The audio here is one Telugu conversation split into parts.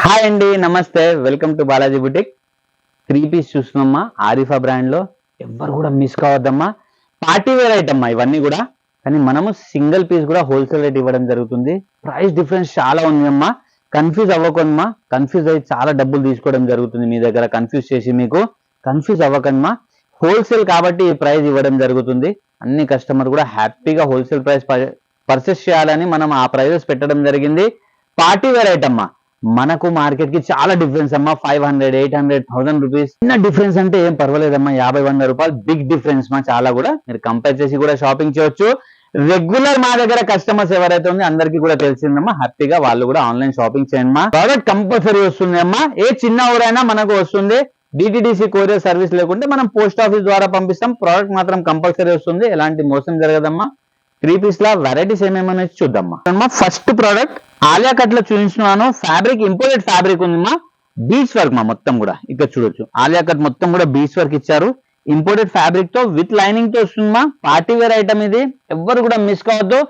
హాయ్ అండి, నమస్తే, welcome to Balaji boutique. 3 piece చూస్తున్నామ్మా, ఆరిఫా బ్రాండ్ లో. ఎవ్వరు కూడా మిస్ కావద్దమ్మా. పార్టీ వేర్ ఐటమ్ ఇవన్నీ కూడా, కానీ మనము సింగిల్ పీస్ కూడా హోల్సేల్ రేట్ ఇవ్వడం జరుగుతుంది. ప్రైస్ డిఫరెన్స్ చాలా ఉందమ్మా. కన్ఫ్యూజ్ అవ్వకమ్మా. కన్ఫ్యూజ్ అయ్యి చాలా డబ్బులు తీసుకోవడం జరుగుతుంది మీ దగ్గర. కన్ఫ్యూజ్ చేసి మీకు కన్ఫ్యూజ్ అవ్వకమ్మా. హోల్సేల్ కాబట్టి ఈ ప్రైస్ ఇవ్వడం జరుగుతుంది. అన్ని కస్టమర్ కూడా హ్యాపీగా హోల్సేల్ ప్రైస్ పర్చేస్ చేయాలని మనం ఆ ప్రైజెస్ పెట్టడం జరిగింది. పార్టీ వేర్ ఐటమ్మా. మనకు మార్కెట్ కి చాలా డిఫరెన్స్ అమ్మా. 500, 800, 1000 రూపీస్. చిన్న డిఫరెన్స్ అంటే ఏం పర్వాలేదమ్మా. 50-100 రూపాయలు బిగ్ డిఫరెన్స్ మా. చాలా కూడా మీరు కంపేర్ చేసి కూడా షాపింగ్ చేయొచ్చు. రెగ్యులర్ మా దగ్గర కస్టమర్స్ ఎవరైతే ఉంది అందరికీ కూడా తెలిసిందమ్మా. హ్యాపీగా వాళ్ళు కూడా ఆన్లైన్ షాపింగ్ చేయండి మా. ప్రోడక్ట్ కంపల్సరీ వస్తుంది అమ్మా. ఏ చిన్న ఊరైనా మనకు వస్తుంది. డిటిడిసి కొరియర్ సర్వీస్ లేకుంటే మనం పోస్ట్ ఆఫీస్ ద్వారా పంపిస్తాం. ప్రోడక్ట్ మాత్రం కంపల్సరీ వస్తుంది. ఎలాంటి మోసం జరగదమ్మా. 3 పీస్ లా వెరైటీస్ ఏమేమని చూద్దామా. ఫస్ట్ ప్రోడక్ట్ ఆలియా కట్ లో చూపించున్నాను. ఫ్యాబ్రిక్ ఇంపోర్టెడ్ ఫ్యాబ్రిక్ ఉందమ్మా. బీచ్ వర్క్ మా మొత్తం కూడా ఇక్కడ చూడొచ్చు. ఆలియా కట్ మొత్తం కూడా బీచ్ వర్క్ ఇచ్చారు. ఇంపోర్టెడ్ ఫ్యాబ్రిక్ తో విత్ లైనింగ్ తో వస్తుందమ్మా. పార్టీ వేర్ ఐటమ్ ఇది. ఎవ్వరు కూడా మిస్ కావద్దు.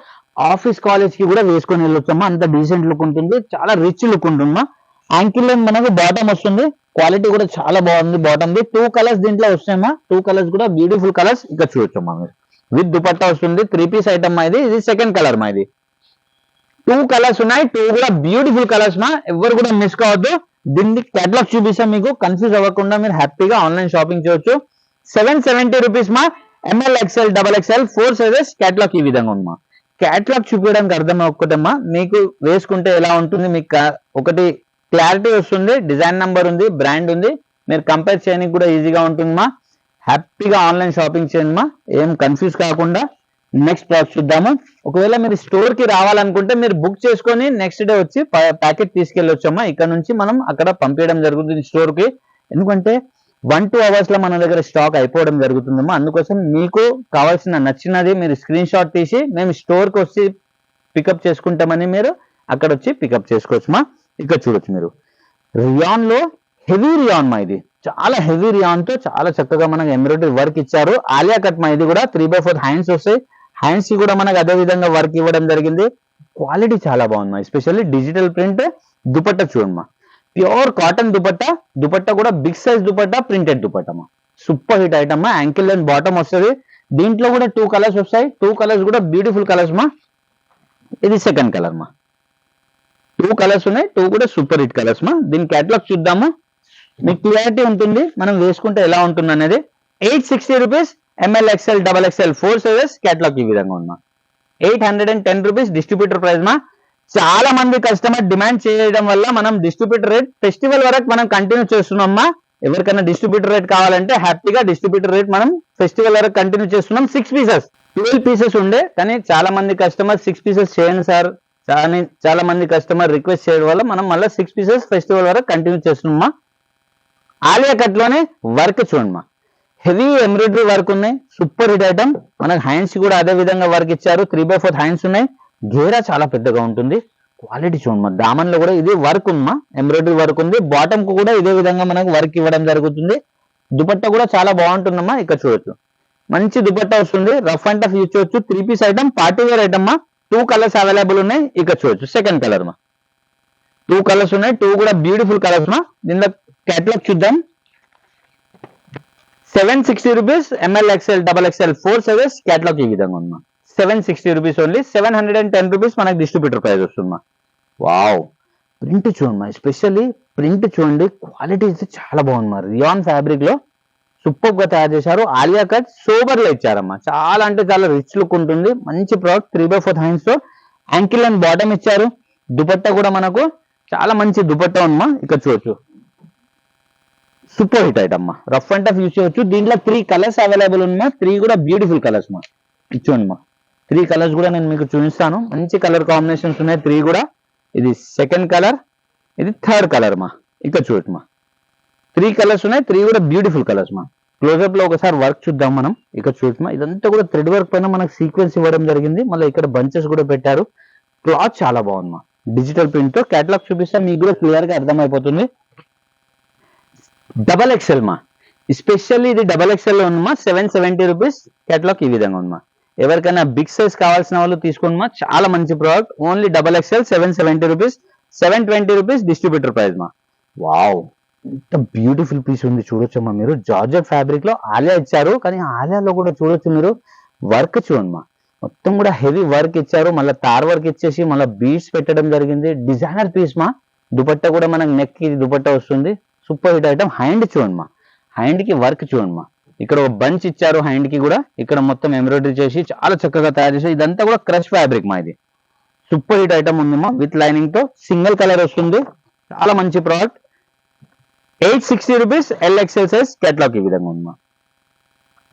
ఆఫీస్ కాలేజ్ కి కూడా వేసుకొని వెళ్ళొచ్చమ్మా. అంత డీసెంట్ లుక్ ఉంటుంది. చాలా రిచ్ లుక్ ఉంటుందమ్మా. యాంకిల్ లైన్ మనకు బాటమ్ వస్తుంది. క్వాలిటీ కూడా చాలా బాగుంది. బాటమ్ ది 2 కలర్స్ దీంట్లో వస్తాయమ్మా. 2 కలర్స్ కూడా బ్యూటిఫుల్ కలర్స్ ఇక్కడ చూడొచ్చమ్మా మీరు. విత్ దుపట్టా వస్తుంది. 3 పీస్ ఐటమ్ మా ఇది. ఇది సెకండ్ కలర్ మా. ఇది 2 కలర్స్ ఉన్నాయి. 2 కూడా బ్యూటిఫుల్ కలర్స్ మా. ఎవరు కూడా మిస్ కావద్దు. దీన్ని కేటలాగ్ చూపిస్తాం మీకు. కన్ఫ్యూజ్ అవ్వకుండా మీరు హ్యాపీగా ఆన్లైన్ షాపింగ్ చేయొచ్చు. 770 రూపీస్ మా. ML, XL, XXL 4 sizes. Catalogue ఈ విధంగా ఉందమ్మా. కేటలాగ్ చూపించడానికి అర్థం ఒక్కటమ్మా. మీకు వేసుకుంటే ఎలా ఉంటుంది మీకు ఒకటి క్లారిటీ వస్తుంది. డిజైన్ నంబర్ ఉంది, బ్రాండ్ ఉంది. మీరు కంపేర్ చేయడానికి కూడా ఈజీగా ఉంటుందమ్మా. హ్యాపీగా ఆన్లైన్ షాపింగ్ చేయండి మా. ఏం కన్ఫ్యూజ్ కాకుండా. నెక్స్ట్ ప్రోడక్ట్ చూద్దాము. ఒకవేళ మీరు స్టోర్ కి రావాలనుకుంటే మీరు బుక్ చేసుకొని నెక్స్ట్ డే వచ్చి ప్యాకెట్ తీసుకెళ్ళొచ్చమ్మా. ఇక్కడ నుంచి మనం అక్కడ పంపించడం జరుగుతుంది స్టోర్ కి. ఎందుకంటే 1-2 అవర్స్ లో మన దగ్గర స్టాక్ అయిపోవడం జరుగుతుందమ్మా. అందుకోసం మీకు కావాల్సిన నచ్చినది మీరు స్క్రీన్ షాట్ తీసి మేము స్టోర్ కి వచ్చి పికప్ చేసుకుంటామని మీరు అక్కడ వచ్చి పికప్ చేసుకోవచ్చు మా. ఇక్కడ చూడొచ్చు మీరు. రియాన్ లో హెవీ రియాన్ మా. ఇది చాలా హెవీ రియాన్ తో చాలా చక్కగా మనకు ఎంబ్రాయిడరీ వర్క్ ఇచ్చారు. ఆలియా కట్ మా. ఇది కూడా 3/4 హ్యాండ్స్ వస్తాయి. హ్యాండ్స్ కి కూడా మనకు అదే విధంగా వర్క్ ఇవ్వడం జరిగింది. క్వాలిటీ చాలా బాగుంది. Especially digital print. దుపట్టా చూడమ్మా. Pure cotton dupatta. దుపట్టా కూడా big size dupatta, printed dupatta. Super hit item. Ankle line bottom వస్తుంది. దీంట్లో కూడా 2 కలర్స్ వస్తాయి. 2 కలర్స్ కూడా బ్యూటిఫుల్ కలర్స్ మా. ఇది సెకండ్ కలర్ మా. 2 కలర్స్ ఉన్నాయి. 2 కూడా సూపర్ హిట్ కలర్స్ మా. దీని కేటలాగ్ చూద్దాము. మీకు క్లియారిటీ ఉంటుంది మనం వేసుకుంటే ఎలా ఉంటుంది అనేది. 860 rupees. ML, XL, XXL 4 sizes. Catalogue ఈ విధంగా ఉందా. 810 రూపీస్ డిస్ట్రిబ్యూటర్ ప్రైస్ మా. చాలా మంది కస్టమర్ డిమాండ్ చేయడం వల్ల మనం డిస్ట్రిబ్యూటర్ రేట్ ఫెస్టివల్ వరకు మనం కంటిన్యూ చేస్తున్నామా. ఎవరికైనా డిస్ట్రిబ్యూటర్ రేట్ కావాలంటే హ్యాపీగా డిస్ట్రిబ్యూటర్ రేట్ మనం ఫెస్టివల్ వరకు కంటిన్యూ చేస్తున్నాం. 6 పీసెస్ 12 పీసెస్ ఉండే, కానీ చాలా మంది కస్టమర్ 6 పీసెస్ చేయండి సార్ చాలా మంది కస్టమర్ రిక్వెస్ట్ చేయడం వల్ల మనం మళ్ళీ 6 పీసెస్ ఫెస్టివల్ వరకు కంటిన్యూ చేస్తున్నామా. ఆలియా కట్ లోనే వర్క్ చూడమ్మా. హెవీ ఎంబ్రాయిడరీ వర్క్ ఉన్నాయి. Super hit item. మనకు హ్యాండ్స్ కూడా అదే విధంగా వర్క్ ఇచ్చారు. 3/4 హ్యాండ్స్ ఉన్నాయి. గేరా చాలా పెద్దగా ఉంటుంది. క్వాలిటీ చూడమ్మా. దామన్ లో కూడా ఇది వర్క్ ఉందమ్మా. ఎంబ్రాయిడరీ వర్క్ ఉంది. బాటమ్ కు కూడా ఇదే విధంగా మనకు వర్క్ ఇవ్వడం జరుగుతుంది. దుపట్టా కూడా చాలా బాగుంటుందమ్మా. ఇక్కడ చూడొచ్చు. మంచి దుపట్టా వస్తుంది. రఫ్ అండ్ టఫ్ యూజ్ చేయొచ్చు. 3 piece item. Party wear item మా. 2 కలర్స్ అవైలబుల్ ఉన్నాయి. ఇక్కడ చూడొచ్చు. సెకండ్ కలర్ మా. 2 కలర్స్ ఉన్నాయి. 2 కూడా బ్యూటిఫుల్ కలర్స్ మా. దీనిలో కేటలాగ్ చూద్దాం. 760 rupees. ML, XL, XXL 4 sizes. Catalogue ఈ విధంగా ఉందమ్మా. 760 రూపీస్ ఓన్లీ. 710 రూపీస్ మనకి డిస్ట్రిబ్యూటర్ ప్రైస్ వస్తుందమ్మా. వావ్. ప్రింట్ చూడమ్మా. ఎస్పెషల్లీ ప్రింట్ చూడండి. క్వాలిటీ చాలా బాగుందమ్మా. రియాన్ ఫ్యాబ్రిక్ లో సూపర్ గా తయారు చేశారు. ఆలియా కట్ సోబర్ లో ఇచ్చారమ్మా. చాలా అంటే చాలా రిచ్ లుక్ ఉంటుంది. మంచి ప్రోడక్ట్. 3/4 హ్యాండ్స్ తో యాంకిల్ అండ్ బాటమ్ ఇచ్చారు. దుపట్టా కూడా మనకు చాలా మంచి దుపట్టా ఉందమ్మా. ఇక్కడ చూడొచ్చు. సూపర్ హిట్ ఐటమ్ మా. రఫ్ అండ్ టఫ్ యూజ్ చేయొచ్చు. దీంట్లో 3 కలర్స్ అవైలబుల్ ఉన్నా. 3 కూడా బ్యూటిఫుల్ కలర్స్ మా. ఇచ్చోండి మా. 3 కలర్స్ కూడా నేను మీకు చూపిస్తాను. మంచి కలర్ కాంబినేషన్స్ ఉన్నాయి. 3 కూడా. ఇది సెకండ్ కలర్. ఇది థర్డ్ కలర్ మా. ఇక్కడ చూడమ్మా. 3 కలర్స్ ఉన్నాయి. 3 కూడా బ్యూటిఫుల్ కలర్స్ మా. క్లోజప్ లో ఒకసారి వర్క్ చూద్దాం మనం. ఇక్కడ చూడమ్మా. ఇదంతా కూడా థ్రెడ్ వర్క్ పైన మనకు సీక్వెన్స్ ఇవ్వడం జరిగింది. మళ్ళీ ఇక్కడ బంచెస్ కూడా పెట్టారు. క్లాత్ చాలా బాగుంది మా. డిజిటల్ ప్రింట్ తో. కేటలాగ్ చూపిస్తే మీకు కూడా క్లియర్ గా అర్థమైపోతుంది. XXL మా. స్పెషల్లీ ఇది XXL లో ఉందమ్మా. 770 రూపీస్. కేటలాగ్ ఈ విధంగా ఉందమ్మా. ఎవరికైనా బిగ్ సైజ్ కావాల్సిన వాళ్ళు తీసుకోండి మా, చాలా మంచి product. Only XXL 770 rupees, 720 rupees distributor price మా. వావ్, ఎంత బ్యూటిఫుల్ పీస్ ఉంది చూడొచ్చమ్మా మీరు. జార్జెట్ ఫ్యాబ్రిక్ లో ఆలియా ఇచ్చారు, కానీ ఆలియాలో కూడా చూడొచ్చు మీరు వర్క్ చూడండి మా, మొత్తం కూడా హెవీ వర్క్ ఇచ్చారు. మళ్ళీ తార్ వర్క్ ఇచ్చేసి మళ్ళీ బీడ్స్ పెట్టడం జరిగింది. డిజైనర్ పీస్ మా. దుపట్టా కూడా మనకు నెక్ కి దుపట్టా వస్తుంది. Super hit item. హ్యాండ్ చూడండి మా, హ్యాండ్ కి వర్క్ చూడండి మా. ఇక్కడ ఒక బంచ్ ఇచ్చారు హ్యాండ్ కి కూడా. ఇక్కడ మొత్తం ఎంబ్రాయిడరీ చేసి చాలా చక్కగా తయారు చేసి, ఇదంతా కూడా క్రష్ ఫ్యాబ్రిక్ మా. ఇది సూపర్ హిట్ ఐటమ్ ఉంది మా, విత్ లైనింగ్ తో. సింగిల్ కలర్ వస్తుంది, చాలా మంచి product. 860 rupees LXL size. Catalogue ఈ విధంగా ఉంది మా.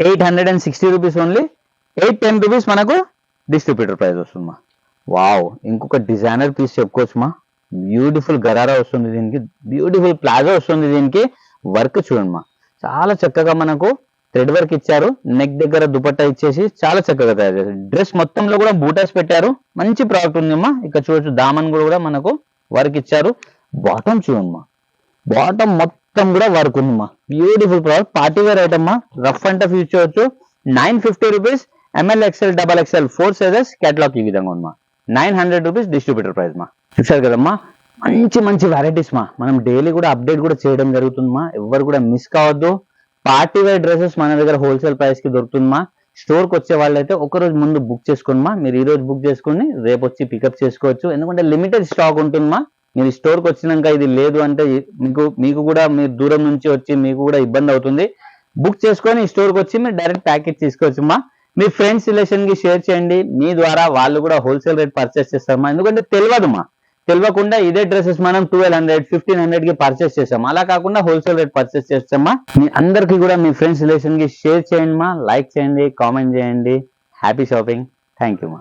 860 రూపీస్ ఓన్లీ. 810 రూపీస్ మనకు డిస్ట్రిబ్యూటర్ ప్రైస్ వస్తుంది మా. వావ్, ఇంకొక డిజైనర్ పీస్ చెప్పుకోవచ్చు మా. బ్యూటిఫుల్ గరారా వస్తుంది దీనికి, బ్యూటిఫుల్ ప్లాజో వస్తుంది దీనికి. వర్క్ చూడండి మా, చాలా చక్కగా మనకు థ్రెడ్ వర్క్ ఇచ్చారు. నెక్ దగ్గర దుపట్టా ఇచ్చేసి చాలా చక్కగా తయారు చేశారు. డ్రెస్ మొత్తంలో కూడా బూటాస్ పెట్టారు. మంచి ప్రోడక్ట్ ఉంది అమ్మా. ఇక్కడ చూడొచ్చు దామన్ కూడా మనకు వర్క్ ఇచ్చారు. బాటమ్ చూడండి మా, బాటమ్ మొత్తం కూడా వర్క్ ఉంది మా. Beautiful product. Party wear item మా. రఫ్ అండ్ టఫ్ యూజ్ చేయొచ్చు. 950 rupees. ML XL XXL 4 sizes. Catalogue ఈ విధంగా ఉంది మా. 900 రూపీస్ డిస్ట్రిబ్యూటర్ ప్రైస్ మా. చూసారు కదమ్మా, మంచి మంచి వెరైటీస్ మా. మనం డైలీ కూడా అప్డేట్ కూడా చేయడం జరుగుతుంది మా. ఎవరు కూడా మిస్ కావద్దు. పార్టీ వేర్ డ్రెస్సెస్ మన దగ్గర హోల్సేల్ ప్రైస్ కి దొరుకుతుంది మా. స్టోర్ కి వచ్చే వాళ్ళైతే ఒక రోజు ముందు బుక్ చేసుకోండి మా. మీరు ఈ రోజు బుక్ చేసుకుని రేపు వచ్చి పికప్ చేసుకోవచ్చు. ఎందుకంటే లిమిటెడ్ స్టాక్ ఉంటుంది మా. మీరు స్టోర్ కి వచ్చినాక ఇది లేదు అంటే మీకు కూడా మీరు దూరం నుంచి వచ్చి మీకు కూడా ఇబ్బంది అవుతుంది. బుక్ చేసుకొని స్టోర్ కి వచ్చి మీరు డైరెక్ట్ ప్యాకేజ్ తీసుకోవచ్చు మా. మీ ఫ్రెండ్స్ రిలేషన్ కి షేర్ చేయండి. మీ ద్వారా వాళ్ళు కూడా హోల్సేల్ రేట్ పర్చేస్ చేస్తారు మా. ఎందుకంటే తెలియదు మా, తెలియకుండా ఇదే డ్రెస్సెస్ మనం 1200, 1500 కి పర్చేస్ చేస్తాం. అలా కాకుండా హోల్సేల్ రేట్ పర్చేస్ చేస్తామా. మీ అందరికి కూడా మీ ఫ్రెండ్స్ రిలేషన్ కి షేర్ చేయండి మా. లైక్ చేయండి, కామెంట్ చేయండి. Happy shopping. థ్యాంక్ యూ మా.